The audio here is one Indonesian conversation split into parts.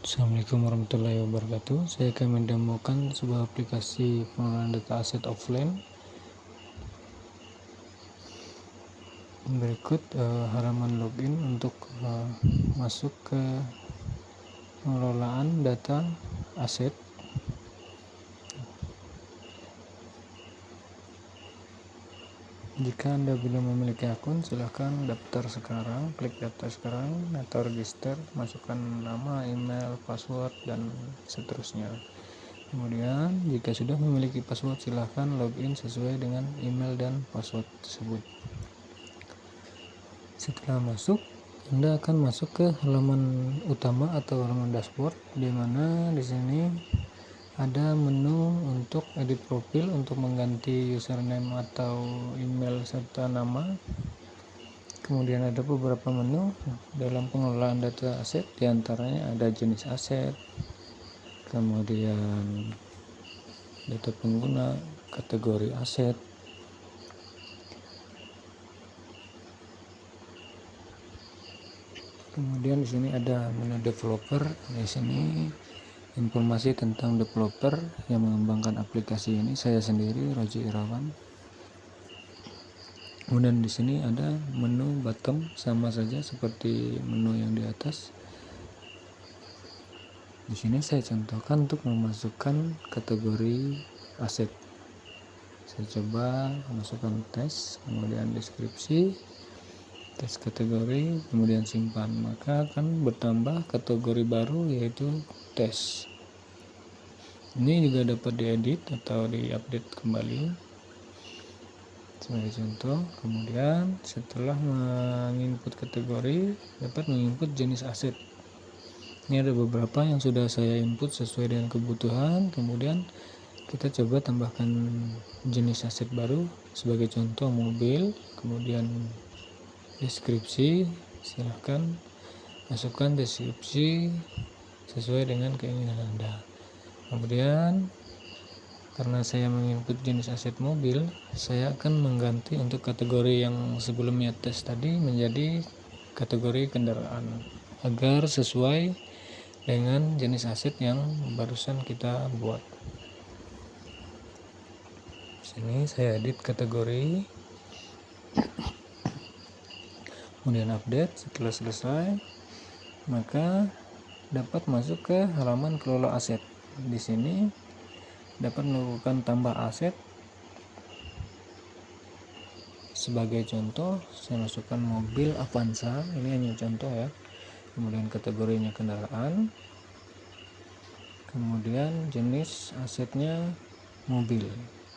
Assalamualaikum warahmatullahi wabarakatuh. Saya akan mendemokan sebuah aplikasi pengelolaan data aset offline. Berikut halaman login untuk masuk ke pengelolaan data aset. Jika Anda belum memiliki akun, silahkan daftar sekarang, klik daftar sekarang atau register, masukkan nama, email, password, dan seterusnya. Kemudian, jika sudah memiliki password, silahkan login sesuai dengan email dan password tersebut. Setelah masuk, Anda akan masuk ke halaman utama atau halaman dashboard, di mana di sini ada menu untuk edit profil, untuk mengganti username atau email serta nama. Kemudian ada beberapa menu dalam pengelolaan data aset, diantaranya ada jenis aset, kemudian data pengguna, kategori aset, kemudian di sini ada menu developer. Di sini informasi tentang developer yang mengembangkan aplikasi ini, saya sendiri, Roji Irawan. Kemudian di sini ada menu bottom, sama saja seperti menu yang di atas. Di sini saya contohkan untuk memasukkan kategori aset. Saya coba masukkan tes, kemudian deskripsi, tes kategori, kemudian simpan, maka akan bertambah kategori baru yaitu tes. Ini juga dapat diedit atau diupdate kembali sebagai contoh. Kemudian setelah menginput kategori, dapat menginput jenis aset. Ini ada beberapa yang sudah saya input sesuai dengan kebutuhan. Kemudian kita coba tambahkan jenis aset baru, sebagai contoh mobil. Kemudian deskripsi, silahkan masukkan deskripsi sesuai dengan keinginan Anda. Kemudian karena saya menginput jenis aset mobil, saya akan mengganti untuk kategori yang sebelumnya tes tadi menjadi kategori kendaraan, agar sesuai dengan jenis aset yang barusan kita buat. Sini saya edit kategori, kemudian update. Setelah selesai, maka dapat masuk ke halaman kelola aset. Di sini dapat melakukan tambah aset. Sebagai contoh, saya masukkan mobil Avanza, ini hanya contoh ya. Kemudian kategorinya kendaraan, kemudian jenis asetnya mobil,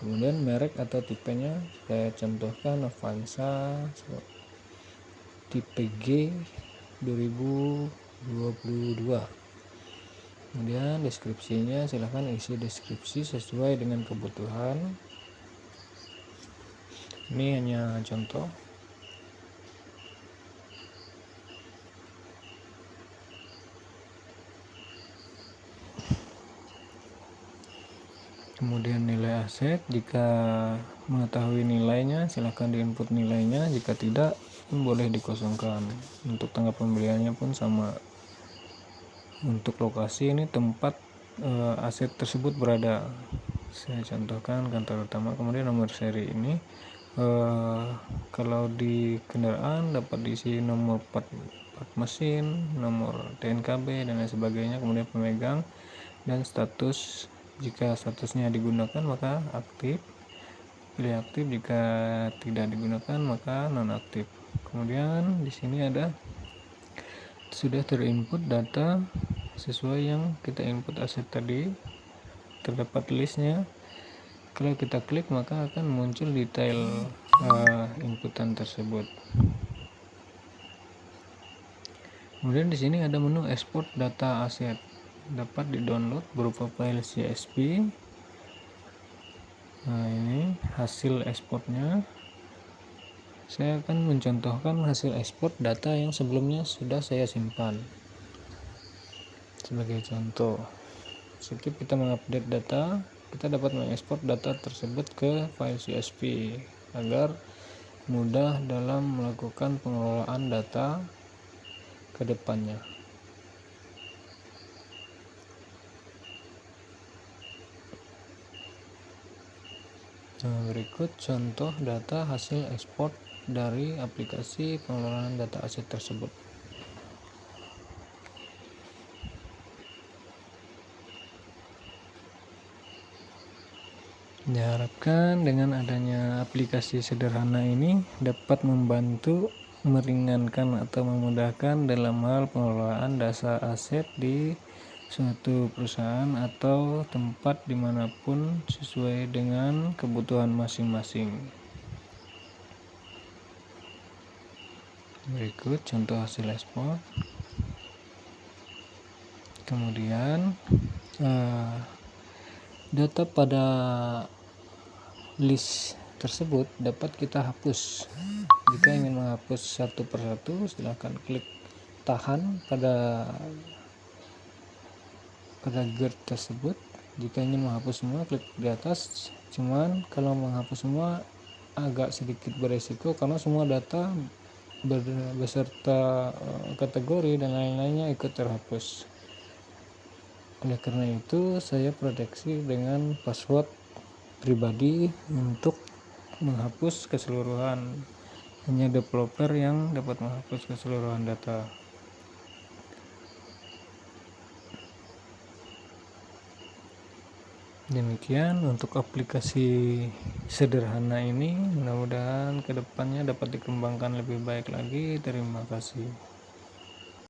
kemudian merek atau tipenya saya contohkan Avanza tipe G 2022. Kemudian deskripsinya silahkan isi deskripsi sesuai dengan kebutuhan. Ini hanya contoh. Kemudian nilai aset, jika mengetahui nilainya silahkan diinput nilainya, jika tidak boleh dikosongkan. Untuk tanggal pembeliannya pun sama. Untuk lokasi, ini tempat aset tersebut berada, saya contohkan kantor utama. Kemudian nomor seri ini kalau di kendaraan dapat diisi nomor plat mesin, nomor TNKB dan lain sebagainya. Kemudian pemegang dan status, jika statusnya digunakan maka aktif, pilih aktif, jika tidak digunakan maka nonaktif. Kemudian di sini ada sudah terinput data sesuai yang kita input aset tadi, terdapat listnya. Kalau kita klik maka akan muncul detail inputan tersebut. Kemudian di sini ada menu ekspor data aset, dapat di-download berupa file CSV. Nah, ini hasil ekspornya. Saya akan mencontohkan hasil ekspor data yang sebelumnya sudah saya simpan. Sebagai contoh, setiap kita mengupdate data, kita dapat mengekspor data tersebut ke file CSV agar mudah dalam melakukan pengelolaan data ke depannya. Nah, berikut contoh data hasil ekspor dari aplikasi pengelolaan data aset tersebut. Diharapkan dengan adanya aplikasi sederhana ini dapat membantu meringankan atau memudahkan dalam hal pengelolaan data aset di suatu perusahaan atau tempat dimanapun sesuai dengan kebutuhan masing-masing. Berikut contoh hasil ekspor. Kemudian data pada list tersebut dapat kita hapus. Jika ingin menghapus satu persatu, silakan klik tahan pada GERD tersebut. Jika ingin menghapus semua, klik di atas. Cuman kalau menghapus semua agak sedikit beresiko karena semua data beserta kategori dan lain-lainnya ikut terhapus. Oleh karena itu, saya proteksi dengan password pribadi untuk menghapus keseluruhan. Hanya developer yang dapat menghapus keseluruhan data. Demikian untuk aplikasi sederhana ini, mudah-mudahan kedepannya dapat dikembangkan lebih baik lagi. Terima kasih.